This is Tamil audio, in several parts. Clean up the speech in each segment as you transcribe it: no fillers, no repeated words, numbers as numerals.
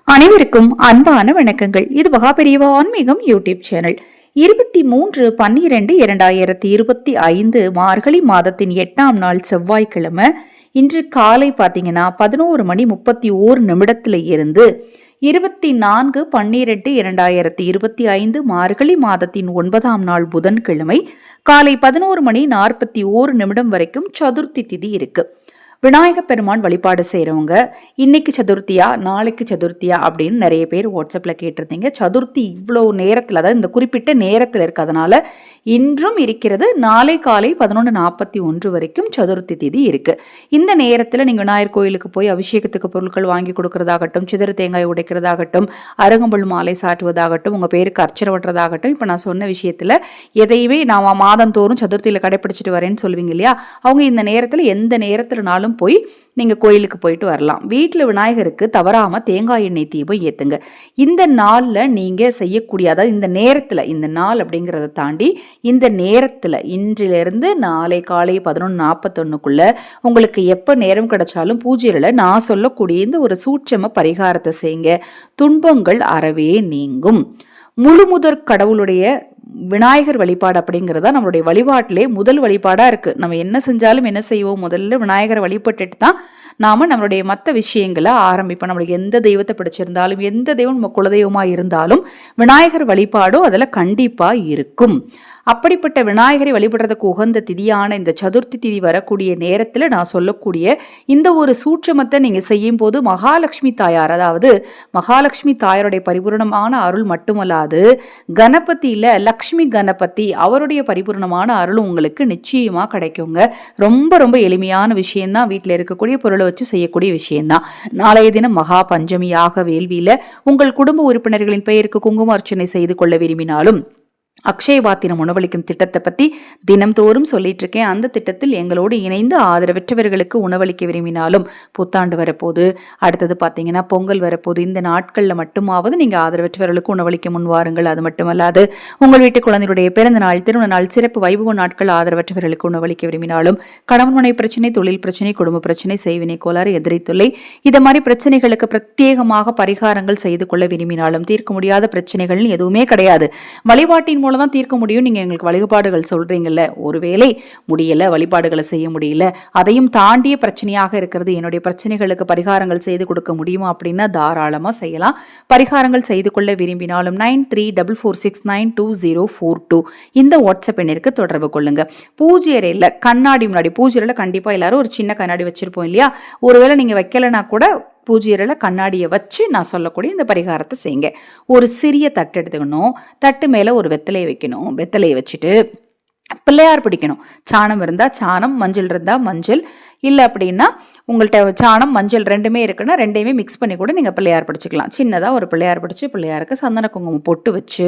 அனைவருக்கும் அன்பான வணக்கங்கள். இது மகாபெரியவா ஆன்மீகம் யூடியூப் சேனல். 23/12/2025 மார்கழி மாதத்தின் 8ஆம் நாள் செவ்வாய்க்கிழமை. இன்று காலை பார்த்தீங்கன்னா 11:31 இருந்து 24/12/2025 மார்கழி மாதத்தின் 9ஆம் நாள் புதன்கிழமை காலை 11:41 வரைக்கும் சதுர்த்தி திதி இருக்கு. விநாயக பெருமான் வழிபாடு செய்கிறவங்க இன்னைக்கு சதுர்த்தியா நாளைக்கு சதுர்த்தியா அப்படின்னு நிறைய பேர் வாட்ஸ்அப்பில் கேட்டிருந்தீங்க. சதுர்த்தி இவ்வளோ நேரத்தில், அதாவது இந்த குறிப்பிட்ட நேரத்தில் இருக்கிறதுனால இன்றும் இருக்கிறது. நாளை காலை 11:41 வரைக்கும் சதுர்த்தி திதி இருக்கு. இந்த நேரத்தில் நீங்கள் விநாயகர் கோயிலுக்கு போய் அபிஷேகத்துக்கு பொருட்கள் வாங்கி கொடுக்கறதாகட்டும், சிதறு தேங்காய் உடைக்கிறதாகட்டும், அருகம்புல் மாலை சாட்டுவதாகட்டும், உங்கள் பேருக்கு அர்ச்சனை வட்டுறதாகட்டும், இப்போ நான் சொன்ன விஷயத்தில் எதையுமே நான் மாதந்தோறும் சதுர்த்தியில் கடைப்பிடிச்சிட்டு வரேன்னு சொல்லுவீங்க இல்லையா, அவங்க இந்த நேரத்தில் எந்த நேரத்தில்னாலும் போய் நீங்கள் கோயிலுக்கு போயிட்டு வரலாம். வீட்டில் விநாயகருக்கு தவறாமல் தேங்காய் எண்ணெய் தீபம் ஏற்றுங்க. இந்த நாளில் நீங்கள் செய்யக்கூடிய, அதாவது இந்த நேரத்தில், இந்த நாள் அப்படிங்கிறத தாண்டி இந்த நேரத்தில் இன்றிலிருந்து நாளை காலை 11:41 உங்களுக்கு எப்போ நேரம் கிடைச்சாலும் பூஜையில் நான் சொல்லக்கூடிய இந்த ஒரு சூட்சம பரிகாரத்தை செய்யுங்க. துன்பங்கள் அறவே நீங்கும். முழுமுதற் கடவுளுடைய விநாயகர் வழிபாடு அப்படிங்கிறதா நம்மளுடைய வழிபாட்டிலே முதல் வழிபாடாக இருக்குது. நம்ம என்ன செஞ்சாலும் என்ன செய்வோம், முதல்ல விநாயகரை வழிபட்டுட்டு தான் நாம் நம்மளுடைய மற்ற விஷயங்களை ஆரம்பிப்போம். நம்மளுக்கு எந்த தெய்வத்தை பிடிச்சிருந்தாலும், எந்த தெய்வம் நம்ம குலதெய்வமாக இருந்தாலும் விநாயகர் வழிபாடும் அதில் கண்டிப்பாக இருக்கும். அப்படிப்பட்ட விநாயகரை வழிபடுறதுக்கு உகந்த திதியான இந்த சதுர்த்தி திதி வரக்கூடிய நேரத்தில் நான் சொல்லக்கூடிய இந்த ஒரு சூட்சமத்தை நீங்கள் செய்யும் போது மகாலட்சுமி தாயார், அதாவது மகாலட்சுமி தாயாருடைய பரிபூர்ணமான அருள் மட்டுமல்லாது கணபதியில் லக்ஷ்மி கணபதி அவருடைய பரிபூர்ணமான அருள் உங்களுக்கு நிச்சயமாக கிடைக்குங்க. ரொம்ப ரொம்ப எளிமையான விஷயம்தான், வீட்டில் இருக்கக்கூடிய பொருளை வச்சு செய்யக்கூடிய விஷயம்தான். நாளைய தினம் மகா பஞ்சமியாக வேள்வியில் உங்கள் குடும்ப உறுப்பினர்களின் பெயருக்கு குங்கும அர்ச்சனை செய்து கொள்ள விரும்பினாலும் அக்ஷயபாத்திரம் உணவளிக்கும் திட்டத்தை பற்றி தினம்தோறும் சொல்லிட்டு இருக்கேன். அந்த திட்டத்தில் எங்களோடு இணைந்து ஆதரவற்றவர்களுக்கு உணவளிக்க விரும்பினாலும், புத்தாண்டு வரப்போது, அடுத்தது பார்த்தீங்கன்னா பொங்கல் வரப்போது, இந்த நாட்களில் மட்டுமாவது நீங்கள் ஆதரவற்றவர்களுக்கு உணவளிக்க முன்வாருங்கள். அது மட்டுமல்லாது உங்கள் வீட்டு குழந்தையுடைய பிறந்த நாள், திருமண நாள், சிறப்பு வைபவ நாட்கள் ஆதரவற்றவர்களுக்கு உணவளிக்க விரும்பினாலும், கணவன் மனை பிரச்சனை, தொழில் பிரச்சனை, குடும்ப பிரச்சனை, செய்வினை கோளாறு, எதிரி தொல்லை, இது மாதிரி பிரச்சனைகளுக்கு பிரத்யேகமாக பரிகாரங்கள் செய்து கொள்ள விரும்பினாலும், தீர்க்க முடியாத பிரச்சனைகள் எதுவுமே கிடையாது. வழிபாட்டின் மூலம் தான் தீர்க்க முடியும். நீங்க எங்களுக்கு வழிபாடுகள் சொல்றீங்கல்ல, ஒருவேளை முடியல, வழிபாடுகளை செய்ய முடியல, அதையும் தாண்டிய பிரச்சனையாக இருக்கிறது, என்னுடைய பிரச்சனைகளுக்கு பரிகாரங்கள் செய்து கொடுக்க முடியுமா அப்படின்னா தாராளமா செய்யலாம். பரிகாரங்கள் செய்து கொள்ள விரும்பினாலும் 9344692042 இந்த வாட்ஸ்அப் எண்ணிற்கு தொடர்பு கொள்ளுங்க. பூஜை அறையில் கண்ணாடி முன்னாடி, பூஜை அறையில் கண்டிப்பா எல்லாரும் ஒரு சின்ன கண்ணாடி வச்சிருப்போம் இல்லையா, ஒருவேளை நீங்க வைக்கலனா கூட பூஜையில் கண்ணாடியை வச்சு நான் சொல்லக்கூடிய இந்த பரிகாரத்தை செய்யுங்க. ஒரு சிறிய தட்டு எடுத்துக்கணும், தட்டு மேலே ஒரு வெத்தலையை வைக்கணும். வெத்தலையை வச்சுட்டு பிள்ளையார் பிடிக்கணும். சாணம் இருந்தால் சாணம், மஞ்சள் இருந்தால் மஞ்சள், இல்லை அப்படின்னா உங்கள்கிட்ட சாணம் மஞ்சள் ரெண்டுமே இருக்குன்னா ரெண்டையுமே மிக்ஸ் பண்ணி கூட நீங்கள் பிள்ளையார் பிடிச்சிக்கலாம். சின்னதாக ஒரு பிள்ளையார் பிடிச்சி பிள்ளையாருக்கு சந்தன குங்குமம் பொட்டு வச்சு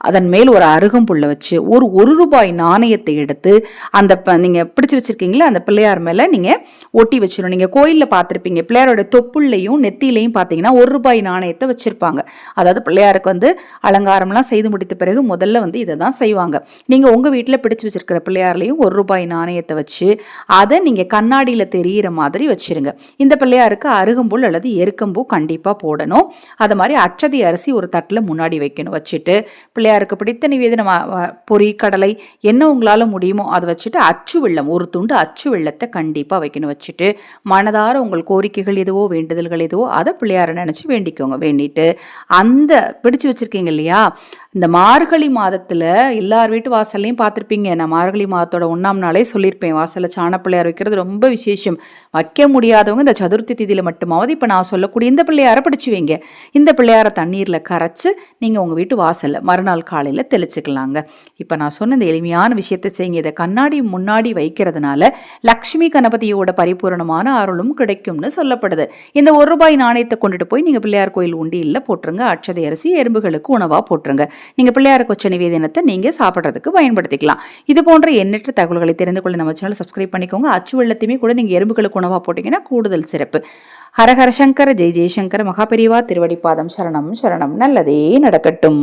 அதன் மேல் ஒரு அருகம்புல்லை வச்சு ஒரு ரூபாய் நாணயத்தை எடுத்து அந்த நீங்கள் பிடிச்சி வச்சுருக்கீங்களா அந்த பிள்ளையார் மேலே நீங்கள் ஒட்டி வச்சிடணும். நீங்கள் கோயிலில் பார்த்துருப்பீங்க, பிள்ளையாரோட தொப்புள்ளையும் நெத்திலையும் பார்த்தீங்கன்னா ₹1 நாணயத்தை வச்சுருப்பாங்க. அதாவது பிள்ளையாருக்கு அலங்காரம்லாம் செய்து முடித்த பிறகு முதல்ல இதை தான் செய்வாங்க. நீங்கள் உங்கள் வீட்டில் பிடிச்சி வச்சிருக்கிற பிள்ளையார்லையும் ₹1 நாணயத்தை வச்சு அதை நீங்கள் கண்ணாடி தெரியிற மாதிரி வச்சிருங்க. இந்த பிள்ளையாருக்கு அருகம்புல் அல்லது எருக்கம்பூ கண்டிப்பா போடணும். அது மாதிரி அட்சதை அரிசி ஒரு தட்டுல முன்னாடி வைக்கணும். வச்சுட்டு பிள்ளையாருக்கு பிடித்த நிவேதனம், பொரி, கடலை, என்ன உங்களால முடியுமோ அதை வச்சுட்டு அச்சு வெள்ளம், ஒரு துண்டு அச்சு வெள்ளத்தை கண்டிப்பா வைக்கணும். வச்சுட்டு மனதார உங்கள் கோரிக்கைகள் எதுவோ, வேண்டுதல்கள் எதுவோ அதை பிள்ளையார நினைச்சு வேண்டிக்கோங்க. வேண்டிட்டு அந்த பிடிச்சு வச்சிருக்கீங்க இல்லையா, இந்த மார்கழி மாதத்துல எல்லார் வீட்டு வாசல்லையும் பார்த்துருப்பீங்க. நான் மார்கழி மாதத்தோட 1ஆம் நாளே சொல்லியிருப்பேன், வாசல்ல சாண பிள்ளையார் வைக்கிறது ரொம்ப விசேஷம். வைக்க முடியாதவங்க இந்த சதுர்த்தி திதியில மட்டுமாவது இப்போ நான் சொல்லக்கூடிய இந்த பிள்ளையாரை பிடிச்சு வைங்க. இந்த பிள்ளையாரை தண்ணீரில் கரைச்சு நீங்கள் உங்கள் வீட்டு வாசலில் மறுநாள் காலையில் தெளிச்சுக்கலாங்க. இப்போ நான் சொன்ன இந்த எளிமையான விஷயத்தை செய்யுங்க. இதை கண்ணாடி முன்னாடி வைக்கிறதுனால லக்ஷ்மி கணபதியோட பரிபூரணமான அருளும் கிடைக்கும்னு சொல்லப்படுது. இந்த ₹1 நாணயத்தை கொண்டுட்டு போய் நீங்கள் பிள்ளையார் கோயில் உண்டியில் போட்டுருங்க. அட்சதை அரிசி எறும்புகளுக்கு உணவாக போட்டுருங்க. நீங்கள் பிள்ளையாருக்கு வச்ச நிவேதனத்தை நீங்கள் சாப்பிட்றதுக்கு பயன்படுத்திக்கலாம். இது போன்ற எண்ணற்ற தகவல்களை தெரிந்து கொள்ள நம்ம சேனல் சப்ஸ்கிரைப் பண்ணிக்கோங்க. அச்சு வெள்ளத்தையுமே கூட நீங்கள் எறும்புகளுக்கு உணவாக போட்டிங்கன்னா கூடுதல் சிறப்பு. ஹரஹர சங்கர, ஜெய் ஜெய்சங்கர. மகாபெரிவா திருவடிப்பாதம் சரணம் சரணம். நல்லதே நடக்கட்டும்.